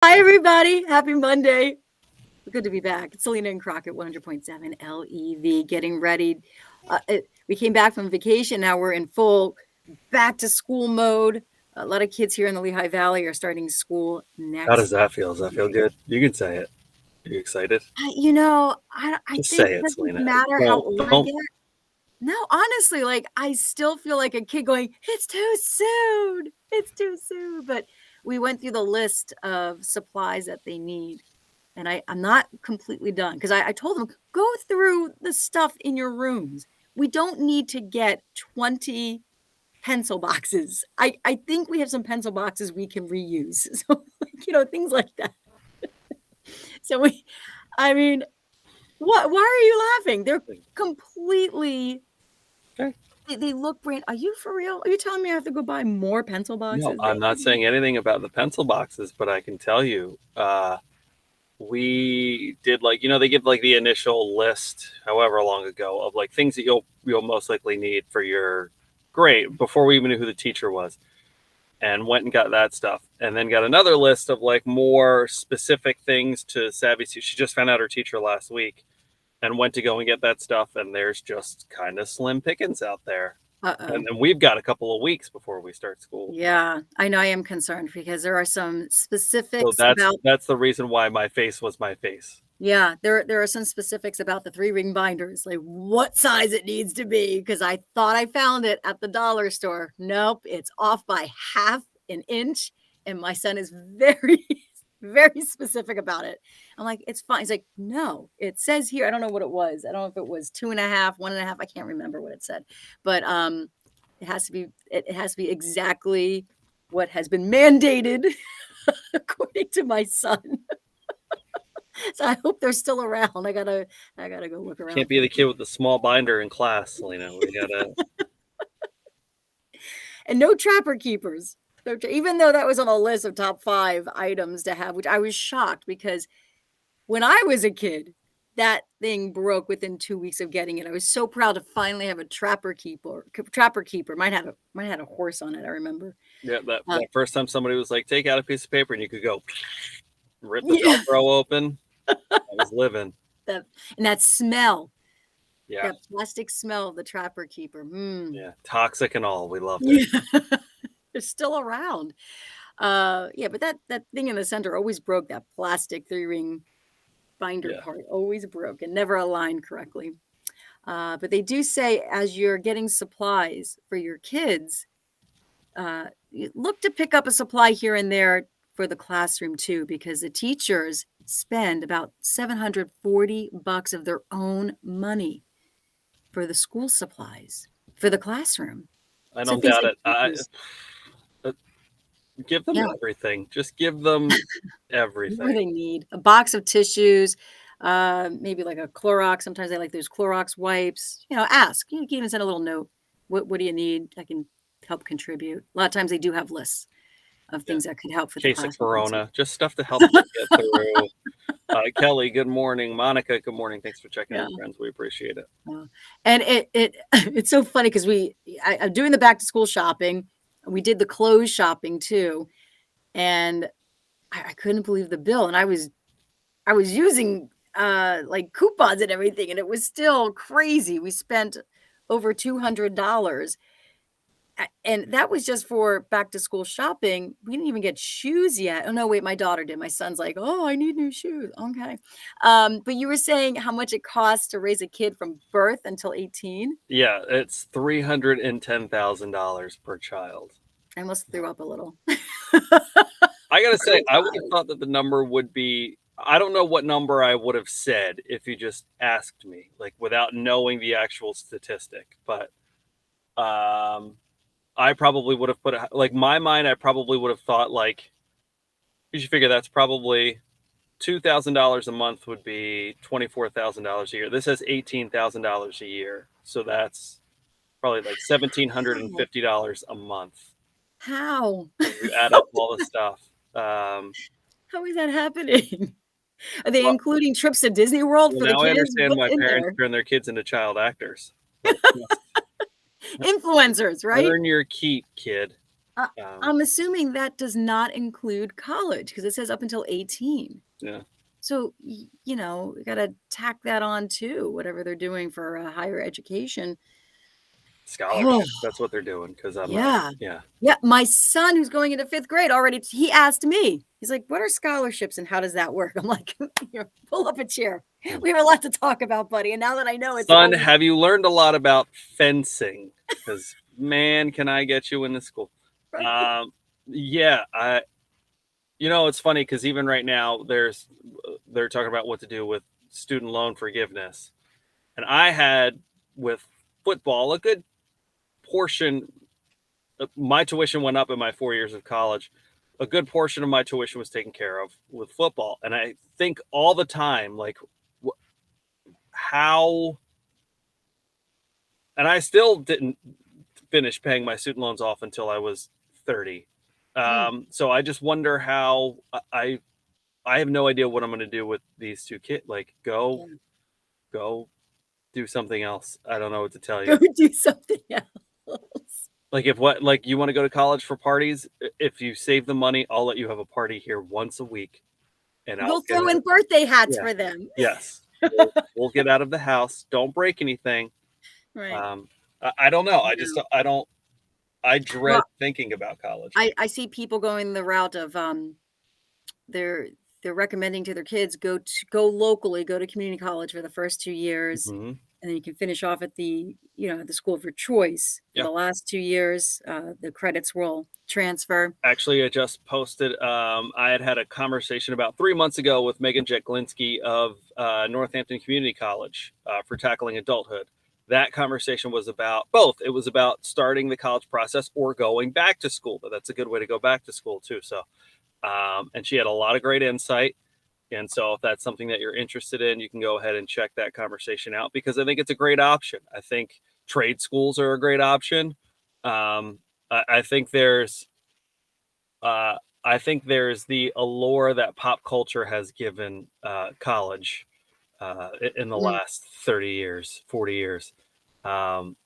Hi, everybody. Happy Monday. Good to be back. It's Selena and Crockett, 100.7 LEV, getting ready. We came back from vacation. Now we're in full back to school mode. A lot of kids here in the Lehigh Valley are starting school next. How does that feel? Does that feel good? You can say it. Are you excited? I Just think say it it, doesn't Selena. matter how old I Don't. get. No, honestly, like I still feel like a kid going, it's too soon. It's too soon. But we went through the list of supplies that they need. And I'm not completely done because I told them, go through the stuff in your rooms. We don't need to get 20 pencil boxes. I think we have some pencil boxes we can reuse. So, things like that. So why are you laughing? They're completely, Okay. they look brand. Are you for real? Are you telling me I have to go buy more pencil boxes? No, I'm not saying anything about the pencil boxes, but I can tell you, we did they give like the initial list, however long ago, of like things that you'll most likely need for your grade before we even knew who the teacher was, and went and got that stuff, and then got another list of like more specific things to Savvy. She just found out her teacher last week, and went to go and get that stuff, and there's just kind of slim pickings out there. And then we've got a couple of weeks before we start school. Yeah, I know I am concerned because there are some specifics So about. that's the reason why my face was my face. Yeah, there are some specifics about the 3-ring binders, like what size it needs to be, because I thought I found it at the dollar store. Nope, it's off by half an inch, and my son is very, very specific about it. I'm like, it's fine. He's like, no, it says here. I don't know what it was. I don't know if it was 2.5, 1.5. I can't remember what it said, but it has to be exactly what has been mandated according to my son. So I hope they're still around. I gotta go look around. Can't be the kid with the small binder in class, Selena. We gotta. And no trapper keepers. Even though that was on a list of top 5 items to have, which I was shocked because when I was a kid, that thing broke within 2 weeks of getting it. I was so proud to finally have a trapper keeper. Mine had a horse on it, I remember. Yeah, that first time somebody was like, take out a piece of paper and you could go rip the Yeah. Velcro open. I was living. That smell. Yeah. That plastic smell of the trapper keeper. Yeah, toxic and all. We loved it. Yeah. They're still around. But that thing in the center always broke. That plastic 3-ring binder part always broke and never aligned correctly. But they do say as you're getting supplies for your kids, look to pick up a supply here and there for the classroom too, because the teachers spend about $740 of their own money for the school supplies for the classroom. I don't doubt it. Give them everything. Just give them everything. What they need. A box of tissues, maybe like a Clorox. Sometimes they like those Clorox wipes. Ask. You can even send a little note. What do you need? I can help contribute. A lot of times they do have lists of things that could help for the case classroom. of Corona. Just stuff to help them get through. Kelly, good morning. Monica, good morning. Thanks for checking in, friends. We appreciate it. And it's so funny because I'm doing the back to school shopping. We did the clothes shopping too, and I couldn't believe the bill. And I was using like coupons and everything, and it was still crazy. We spent over $200, and that was just for back to school shopping. We didn't even get shoes yet. Oh no, wait, my daughter did. My son's like, oh, I need new shoes. Okay, but you were saying how much it costs to raise a kid from birth until 18. Yeah, it's $310,000 per child. I almost threw up a little. I gotta say, I would have thought that the number would be. I don't know what number I would have said if you just asked me, like without knowing the actual statistic. But I probably would have put it like my mind. I probably would have thought like you should figure that's probably $2,000 a month would be $24,000 a year. This has $18,000 a year, so that's probably like $1,750 a month. How? You add up all the stuff. How is that happening? Are they including trips to Disney World for the kids? Now I understand why parents turn their kids into child actors. Influencers, right? Earn your keep, kid. I'm assuming that does not include college because it says up until 18. Yeah. So, you know, you gotta tack that on too, whatever they're doing for higher education. Oh, Scholarships. That's what they're doing because I'm yeah. yeah. Yeah, my son who's going into 5th grade already, he asked me, he's like, "What are scholarships and how does that work?" I'm like, "Here, pull up a chair. We have a lot to talk about, buddy." And now that I know it's Son, only have you learned a lot about fencing? Because man, can I get you into school? right. Yeah, it's funny because even right now they're talking about what to do with student loan forgiveness, and I had with football a good portion. My tuition went up in my 4 years of college. A good portion of my tuition was taken care of with football, and I think all the time, like, how. And I still didn't finish paying my student loans off until I was 30. Mm, So I just wonder how I have no idea what I'm going to do with these two kids. Like, go yeah. do something else. I don't know what to tell you. Go do something else. Like, like you want to go to college for parties, if you save the money, I'll let you have a party here once a week, and I'll We'll get throw out. in birthday hats Yeah, for them. yes, we'll get out of the house. Don't break anything. Right. I don't know. Yeah. I don't. I dread Well, thinking about college. I see people going the route of they're they're recommending to their kids go locally, go to community college for the first 2 years, Hmm. and then you can finish off at the school of your choice. For Yeah. the last 2 years, the credits will transfer. Actually, I just posted. I had a conversation about 3 months ago with Megan Jeklinski of Northampton Community College for tackling adulthood. That conversation was about both. It was about starting the college process or going back to school. But that's a good way to go back to school too. So, and she had a lot of great insight. And so, if that's something that you're interested in, you can go ahead and check that conversation out because I think it's a great option. I think trade schools are a great option. I think there's the allure that pop culture has given college in the Mm, last 30 years, 40 years. And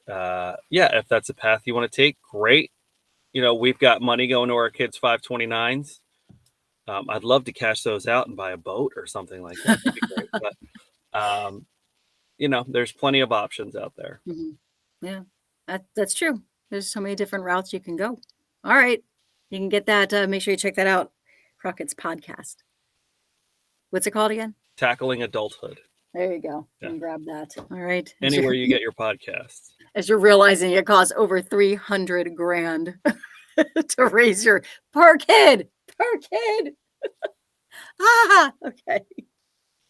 yeah, if that's a path you want to take, great. We've got money going to our kids' 529s. I'd love to cash those out and buy a boat or something like that. That'd be great. But, there's plenty of options out there. mhm. Yeah, that's true. There's so many different routes you can go. All right, you can get that. Make sure you check that out. Crockett's podcast. What's it called again? Tackling adulthood. There you go. You Yeah. can grab that. All right. Anywhere you get your podcasts. As you're realizing it costs over 300 grand to raise your per kid. Per kid. Okay.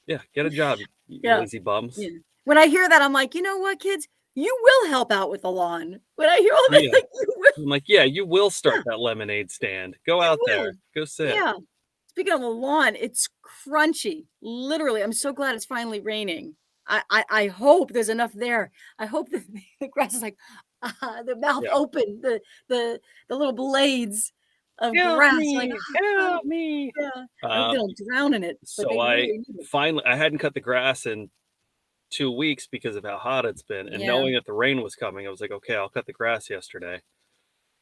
Yeah, get a job, you Yeah. lazy bums. Yeah. When I hear that, I'm like, you know what, kids? You will help out with the lawn. When I hear all that, Yeah. like, you will. I'm like, yeah, you will start that lemonade stand. Go out there. will. Go sit. Yeah. Speaking of the lawn, it's crunchy. Literally, I'm so glad it's finally raining. I hope there's enough there. I hope the, the grass is like the mouth Yeah. open, the little blades of Help grass. Like, me. Help me. yeah. I hope they don't drown in it. But So they I really need it. finally I hadn't cut the grass in 2 weeks because of how hot it's been. And Yeah. knowing that the rain was coming, I was like, okay, I'll cut the grass yesterday.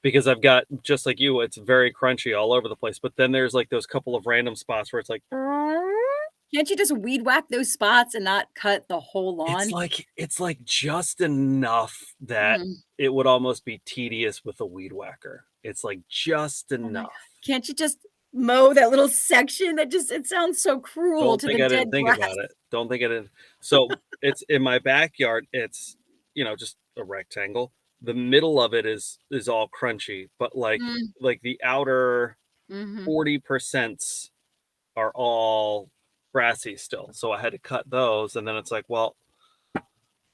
Because I've got, just like you, it's very crunchy all over the place. But then there's like those couple of random spots where it's like, Can't you just weed whack those spots and not cut the whole lawn? it's like just enough that Mhm. it would almost be tedious with a weed whacker. It's like just Oh my god. enough. Can't you just mow that little section that just it sounds so cruel Don't to think the I dead didn't think grass. about it. Don't think I didn't. So it's in my backyard. It's just a rectangle. The middle of it is all crunchy, but Mm, like the outer mhm. 40% are all grassy still. So I had to cut those, and then it's like, well,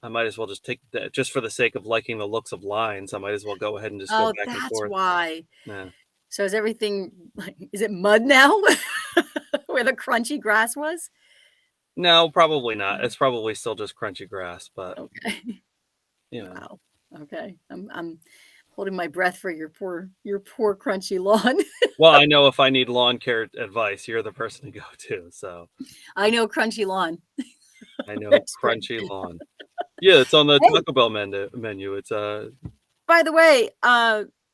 I might as well just take that just for the sake of liking the looks of lines. I might as well go ahead and just go Oh, back and that's forth. why. Yeah. So is everything like is it mud now where the crunchy grass was? No, probably not. Mm, It's probably still just crunchy grass, but okay. you know. Wow. Okay. I'm holding my breath for your poor crunchy lawn. Well, I know if I need lawn care advice, you're the person to go to. So I know crunchy lawn I know expert. crunchy lawn. Yeah, it's on the Hey, Taco Bell menu. It's by the way,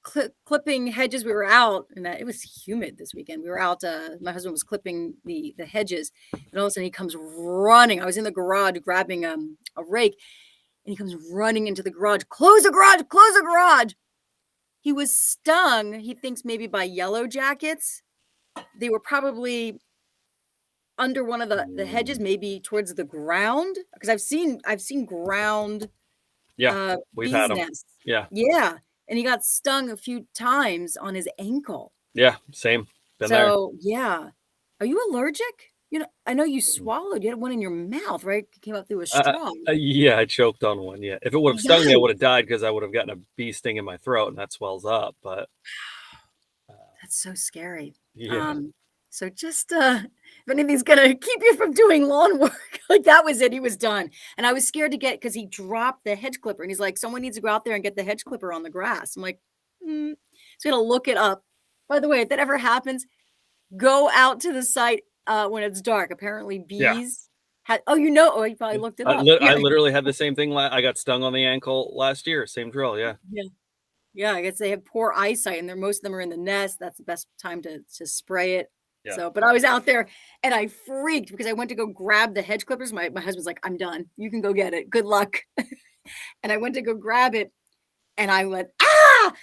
clipping hedges. We were out, and it was humid this weekend. We were out. My husband was clipping the hedges, and all of a sudden he comes running. I was in the garage grabbing a rake, and he comes running into the garage. Close the garage! Close the garage! He was stung. He thinks maybe by yellow jackets. They were probably under one of the hedges, maybe towards the ground, because I've seen ground. Yeah, we've bees had them. nests. Yeah. And he got stung a few times on his ankle. Yeah, same. Been there. Yeah. Are you allergic? I know you swallowed. You had one in your mouth, right? It came up through a straw. Yeah, I choked on one. Yeah, if it would have stung me, I would have died because I would have gotten a bee sting in my throat, and that swells up. But that's so scary. Yeah. So just if anything's gonna keep you from doing lawn work, like that was it. He was done, and I was scared to get because he dropped the hedge clipper, and he's like, "Someone needs to go out there and get the hedge clipper on the grass." I'm like, So I'm gonna look it up. By the way, if that ever happens, go out to the site when it's dark. Apparently, bees. You probably looked it up. I literally had the same thing. I got stung on the ankle last year. Same drill. Yeah. Yeah. I guess they have poor eyesight, and most of them are in the nest. That's the best time to spray it. Yeah. So, but I was out there and I freaked because I went to go grab the hedge clippers. My husband's like, "I'm done. You can go get it. Good luck." And I went to go grab it, and I went, "Ah!"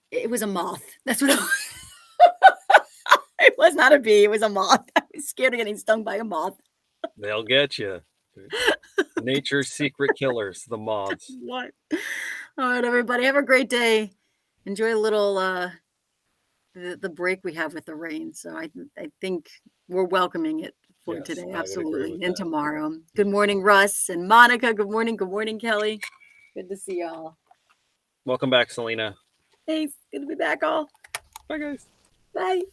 It was a moth. That's what it was. It was not a bee. It was a moth. I was scared of getting stung by a moth. They'll get you. Nature's secret killers, the moths. What? All right, everybody. Have a great day. Enjoy a little the break we have with the rain. So I think we're welcoming it for today. Absolutely. And tomorrow. Good morning, Russ and Monica. Good morning. Good morning, Kelly. Good to see y'all. Welcome back, Selena. Thanks. Good to be back, all. Bye, guys. Bye.